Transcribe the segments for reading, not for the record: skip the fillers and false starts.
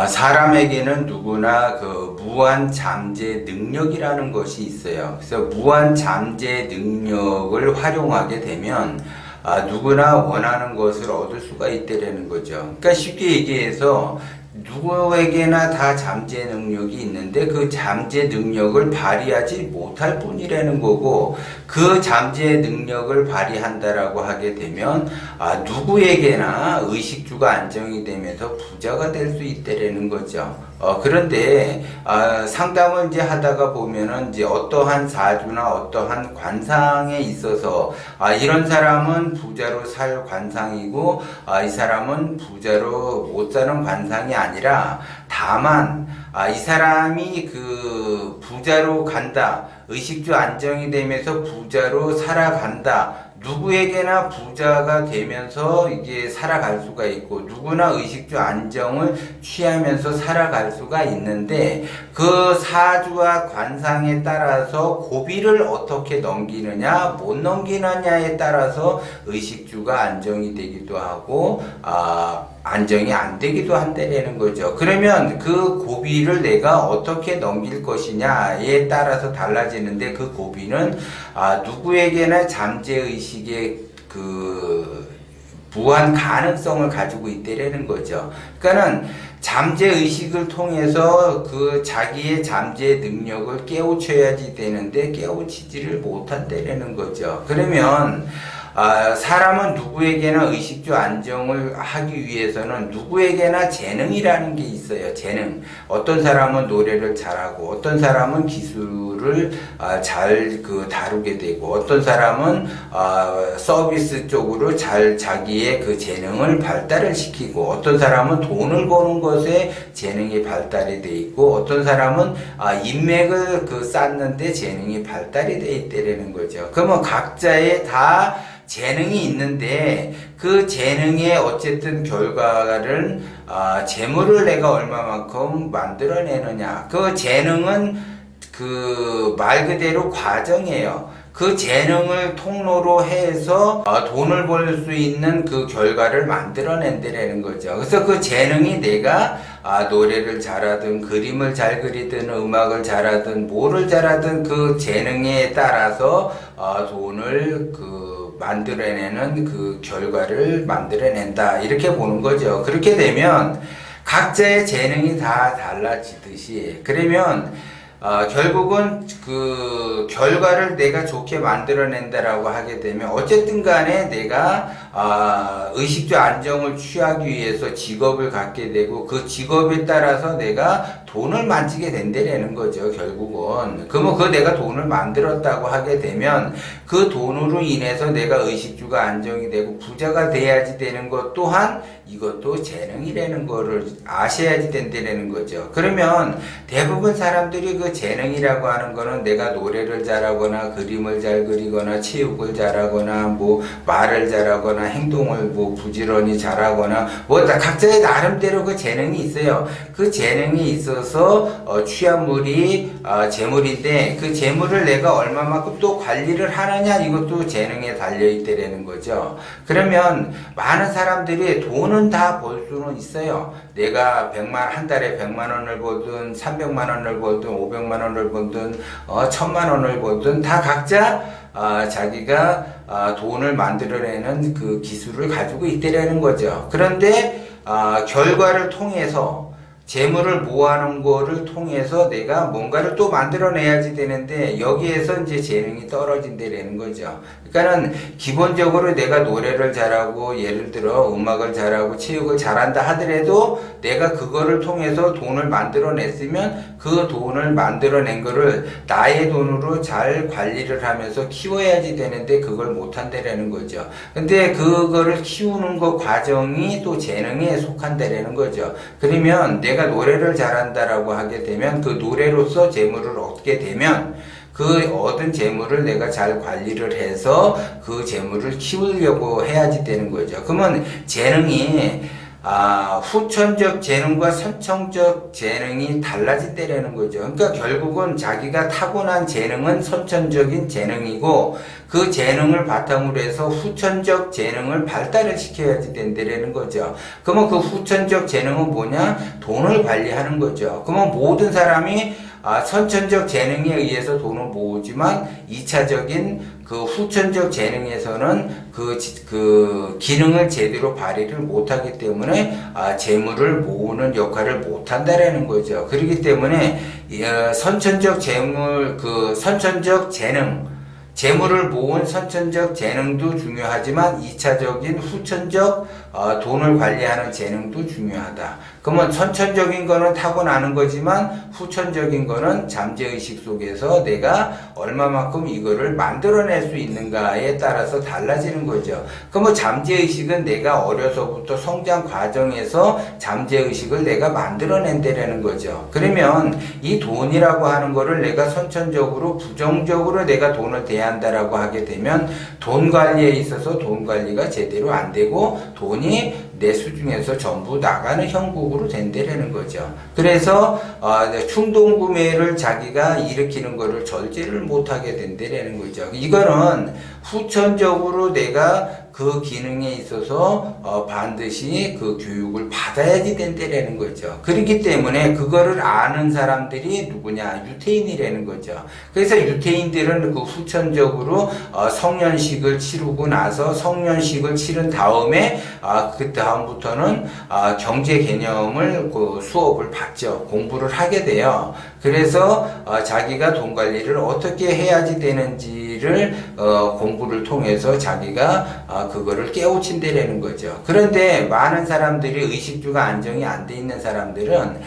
사람에게는 누구나 그 무한 잠재 능력이라는 것이 있어요. 그래서 무한 잠재 능력을 활용하게 되면 누구나 원하는 것을 얻을 수가 있다라는 거죠. 그러니까 쉽게 얘기해서 누구에게나 다 잠재 능력이 있는데 그 잠재 능력을 발휘하지 못할 뿐이라는 거고, 그 잠재 능력을 발휘한다라고 하게 되면 누구에게나 의식주가 안정이 되면서 부자가 될 수 있다라는 거죠. 그런데 상담을 이제 하다가 보면은 이제 어떠한 사주나 어떠한 관상에 있어서 이런 사람은 부자로 살 관상이고 이 사람은 부자로 못 사는 관상이 아니라, 다만 이 사람이 그 부자로 간다, 의식주 안정이 되면서 부자로 살아간다, 누구에게나 부자가 되면서 이게 살아갈 수가 있고 누구나 의식주 안정을 취하면서 살아갈 수가 있는데, 그 사주와 관상에 따라서 고비를 어떻게 넘기느냐 못 넘기느냐에 따라서 의식주가 안정이 되기도 하고 안정이 안 되기도 한다는 거죠. 그러면 그 고비를 내가 어떻게 넘길 것이냐에 따라서 달라지는데, 그 고비는 누구에게나 잠재의식의 그 무한 가능성을 가지고 있다는 거죠. 그러니까는 잠재의식을 통해서 그 자기의 잠재 능력을 깨우쳐야지 되는데 깨우치지를 못한다는 거죠. 그러면 사람은 누구에게나 의식주 안정을 하기 위해서는 누구에게나 재능이라는 게 있어요. 재능. 어떤 사람은 노래를 잘하고, 어떤 사람은 기술을 잘 다루게 되고, 어떤 사람은 서비스 쪽으로 잘 자기의 그 재능을 발달을 시키고, 어떤 사람은 돈을 버는 것에 재능이 발달이 돼 있고, 어떤 사람은 인맥을 쌓는데 재능이 발달이 돼 있다는 거죠. 그러면 각자의 다 재능이 있는데, 그 재능의 어쨌든 결과를 재물을 내가 얼마만큼 만들어내느냐, 그 재능은 그 말 그대로 과정이에요. 그 재능을 통로로 해서 돈을 벌 수 있는 그 결과를 만들어낸다는 거죠. 그래서 그 재능이 내가 노래를 잘하든 그림을 잘 그리든 음악을 잘하든 뭐를 잘하든 그 재능에 따라서 돈을 만들어내는 그 결과를 만들어낸다, 이렇게 보는 거죠. 그렇게 되면 각자의 재능이 다 달라지듯이, 그러면 결국은 그 결과를 내가 좋게 만들어낸다라고 하게 되면 어쨌든 간에 내가 의식주 안정을 취하기 위해서 직업을 갖게 되고, 그 직업에 따라서 내가 돈을 만지게 된다는 거죠. 결국은 그러면 내가 돈을 만들었다고 하게 되면 그 돈으로 인해서 내가 의식주가 안정이 되고 부자가 돼야지 되는 것 또한 이것도 재능이라는 거를 아셔야지 된다는 거죠. 그러면 대부분 사람들이 그 재능이라고 하는 거는 내가 노래를 잘하거나 그림을 잘 그리거나 체육을 잘하거나 뭐 말을 잘하거나 행동을 부지런히 잘하거나 각자의 나름대로 그 재능이 있어요. 그 재능이 있어서 취한물이 재물인데, 그 재물을 내가 얼마만큼 또 관리를 하느냐, 이것도 재능에 달려있다는 거죠. 그러면 많은 사람들이 돈은 다 벌 수는 있어요. 내가 한 달에 100만 원을 벌든 300만 원을 벌든 500만 원을 벌든 1000만 원을 벌든 다 각자 자기가 돈을 만들어내는 그 기술을 가지고 있다는 거죠. 그런데 결과를 통해서 재물을 모아놓은 거를 통해서 내가 뭔가를 또 만들어내야지 되는데, 여기에서 이제 재능이 떨어진다는 거죠. 그러니까는 기본적으로 내가 노래를 잘하고 예를 들어 음악을 잘하고 체육을 잘한다 하더라도 내가 그거를 통해서 돈을 만들어냈으면 그 돈을 만들어낸 거를 나의 돈으로 잘 관리를 하면서 키워야지 되는데 그걸 못한다라는 거죠. 근데 그거를 키우는 그 과정이 또 재능에 속한다라는 거죠. 그러면 내가 노래를 잘한다라고 하게 되면 그 노래로서 재물을 얻게 되면 그 얻은 재물을 내가 잘 관리를 해서 그 재물을 키우려고 해야지 되는 거죠. 그러면 재능이 후천적 재능과 선천적 재능이 달라진다는 거죠. 그러니까 결국은 자기가 타고난 재능은 선천적인 재능이고, 그 재능을 바탕으로 해서 후천적 재능을 발달을 시켜야지 된다라는 거죠. 그러면 그 후천적 재능은 뭐냐? 돈을 관리하는 거죠. 그러면 모든 사람이 선천적 재능에 의해서 돈을 모으지만 2차적인 그 후천적 재능에서는 그 기능을 제대로 발휘를 못하기 때문에 재물을 모으는 역할을 못한다라는 거죠. 그렇기 때문에 선천적 재물을 모은 선천적 재능도 중요하지만 2차적인 후천적 돈을 관리하는 재능도 중요하다. 그러면 선천적인 거는 타고나는 거지만 후천적인 거는 잠재의식 속에서 내가 얼마만큼 이거를 만들어낼 수 있는가에 따라서 달라지는 거죠. 그러면 잠재의식은 내가 어려서부터 성장 과정에서 잠재의식을 내가 만들어낸다라는 거죠. 그러면 이 돈이라고 하는 거를 내가 선천적으로 부정적으로 내가 돈을 대한다라고 하게 되면 돈 관리에 있어서 돈 관리가 제대로 안 되고 돈이 내 수중에서 전부 나가는 형국으로 된다라는 거죠. 그래서 충동 구매를 자기가 일으키는 거를 절제를 못하게 된다라는 거죠. 이거는 후천적으로 내가 그 기능에 있어서 반드시 그 교육을 받아야지 된다라는 거죠. 그렇기 때문에 그거를 아는 사람들이 누구냐? 유태인이라는 거죠. 그래서 유태인들은 그 후천적으로 성년식을 치르고 나서 성년식을 치른 다음에 그 다음부터는 경제 개념을 그 수업을 받죠. 공부를 하게 돼요. 그래서 자기가 돈 관리를 어떻게 해야지 되는지를 공부를 통해서 자기가 그거를 깨우친다라는 거죠. 그런데 많은 사람들이 의식주가 안정이 안 돼 있는 사람들은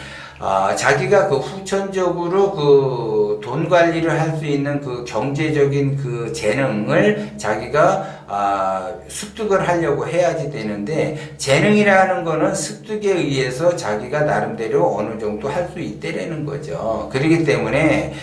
자기가 그 후천적으로 그 돈 관리를 할 수 있는 그 경제적인 그 재능을 자기가 습득을 하려고 해야지 되는데, 재능이라는 거는 습득에 의해서 자기가 나름대로 어느 정도 할 수 있다라는 거죠. 그렇기 때문에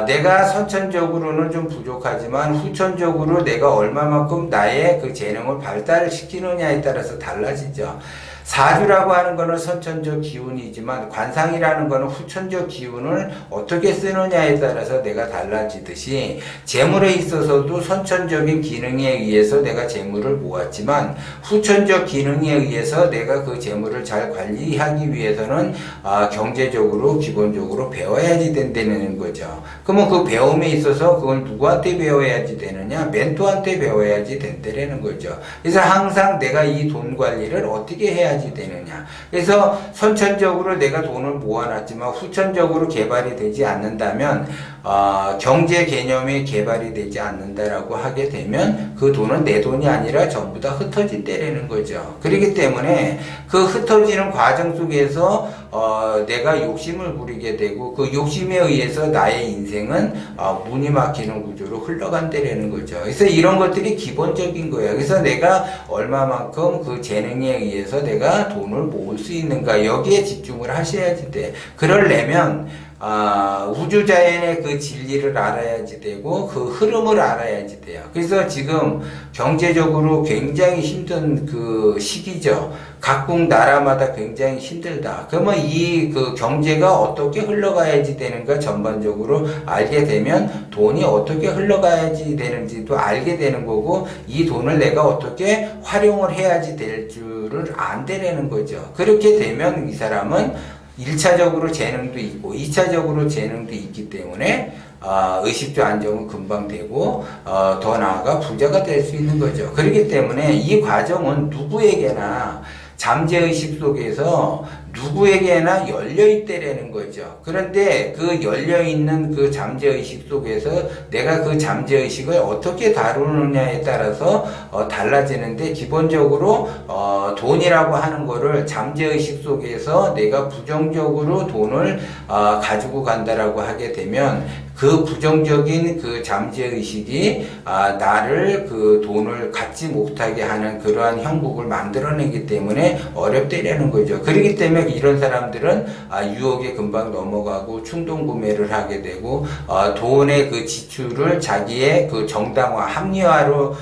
내가 선천적으로는 좀 부족하지만 후천적으로 내가 얼마만큼 나의 그 재능을 발달시키느냐에 따라서 달라지죠. 사주라고 하는 거는 선천적 기운이지만 관상이라는 거는 후천적 기운을 어떻게 쓰느냐에 따라서 내가 달라지듯이, 재물에 있어서도 선천적인 기능에 의해서 내가 재물을 모았지만 후천적 기능에 의해서 내가 그 재물을 잘 관리하기 위해서는 경제적으로 기본적으로 배워야지 된다는 거죠. 그러면 그 배움에 있어서 그걸 누구한테 배워야지 되느냐? 멘토한테 배워야지 된다는 거죠. 그래서 항상 내가 이 돈 관리를 어떻게 해야지 되느냐. 그래서 선천적으로 내가 돈을 모아놨지만 후천적으로 개발이 되지 않는다면, 경제 개념이 개발이 되지 않는다라고 하게 되면 그 돈은 내 돈이 아니라 전부 다 흩어진다라는 거죠. 그렇기 때문에 그 흩어지는 과정 속에서 내가 욕심을 부리게 되고 그 욕심에 의해서 나의 인생은 문이 막히는 구조로 흘러간다라는 거죠. 그래서 이런 것들이 기본적인 거예요. 그래서 내가 얼마만큼 그 재능에 의해서 내가 돈을 모을 수 있는가, 여기에 집중을 하셔야지 돼. 그러려면 우주자연의 그 진리를 알아야지 되고 그 흐름을 알아야지 돼요. 그래서 지금 경제적으로 굉장히 힘든 그 시기죠. 각국 나라마다 굉장히 힘들다. 그러면 이 그 경제가 어떻게 흘러가야지 되는가 전반적으로 알게 되면 돈이 어떻게 흘러가야지 되는지도 알게 되는 거고, 이 돈을 내가 어떻게 활용을 해야지 될 줄을 안다라는 거죠. 그렇게 되면 이 사람은 1차적으로 재능도 있고 2차적으로 재능도 있기 때문에 의식주 안정은 금방 되고 더 나아가 부자가 될 수 있는 거죠. 그렇기 때문에 이 과정은 누구에게나 잠재의식 속에서 누구에게나 열려있다라는 거죠. 그런데 그 열려있는 그 잠재의식 속에서 내가 그 잠재의식을 어떻게 다루느냐에 따라서 달라지는데, 기본적으로 돈이라고 하는 거를 잠재의식 속에서 내가 부정적으로 돈을 가지고 간다라고 하게 되면 그 부정적인 그 잠재의식이 나를 그 돈을 갖지 못하게 하는 그러한 형국을 만들어내기 때문에 어렵다라는 거죠. 그렇기 때문에 이런 사람들은 유혹에 금방 넘어가고 충동 구매를 하게 되고 돈의 그 지출을 자기의 그 정당화, 합리화로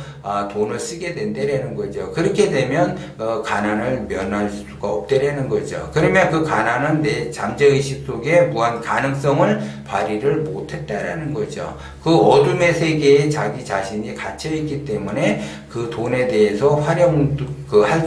돈을 쓰게 된다라는 거죠. 그렇게 되면 가난을 면할 수가 없다라는 거죠. 그러면 그 가난은 내 잠재의식 속에 무한 가능성을 발휘를 못했다라는 거죠. 그 어둠의 세계에 자기 자신이 갇혀있기 때문에 그 돈에 대해서 할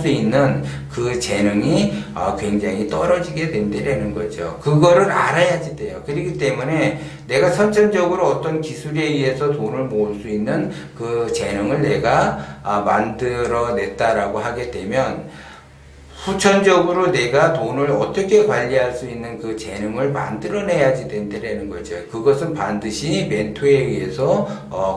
수 있는 그 재능이 굉장히 떨어지게 된다라는 거죠. 그거를 알아야지 돼요. 그렇기 때문에 내가 선천적으로 어떤 기술에 의해서 돈을 모을 수 있는 그 재능을 내가 만들어냈다라고 하게 되면 후천적으로 내가 돈을 어떻게 관리할 수 있는 그 재능을 만들어내야지 된다는 거죠. 그것은 반드시 멘토에 의해서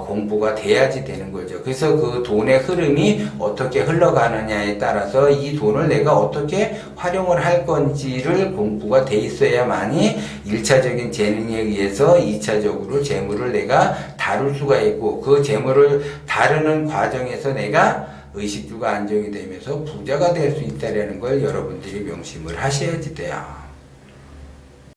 공부가 돼야지 되는 거죠. 그래서 그 돈의 흐름이 어떻게 흘러가느냐에 따라서 이 돈을 내가 어떻게 활용을 할 건지를 공부가 돼 있어야만이 1차적인 재능에 의해서 2차적으로 재물을 내가 다룰 수가 있고, 그 재물을 다루는 과정에서 내가 의식주가 안정이 되면서 부자가 될 수 있다는 걸 여러분들이 명심을 하셔야지 돼요.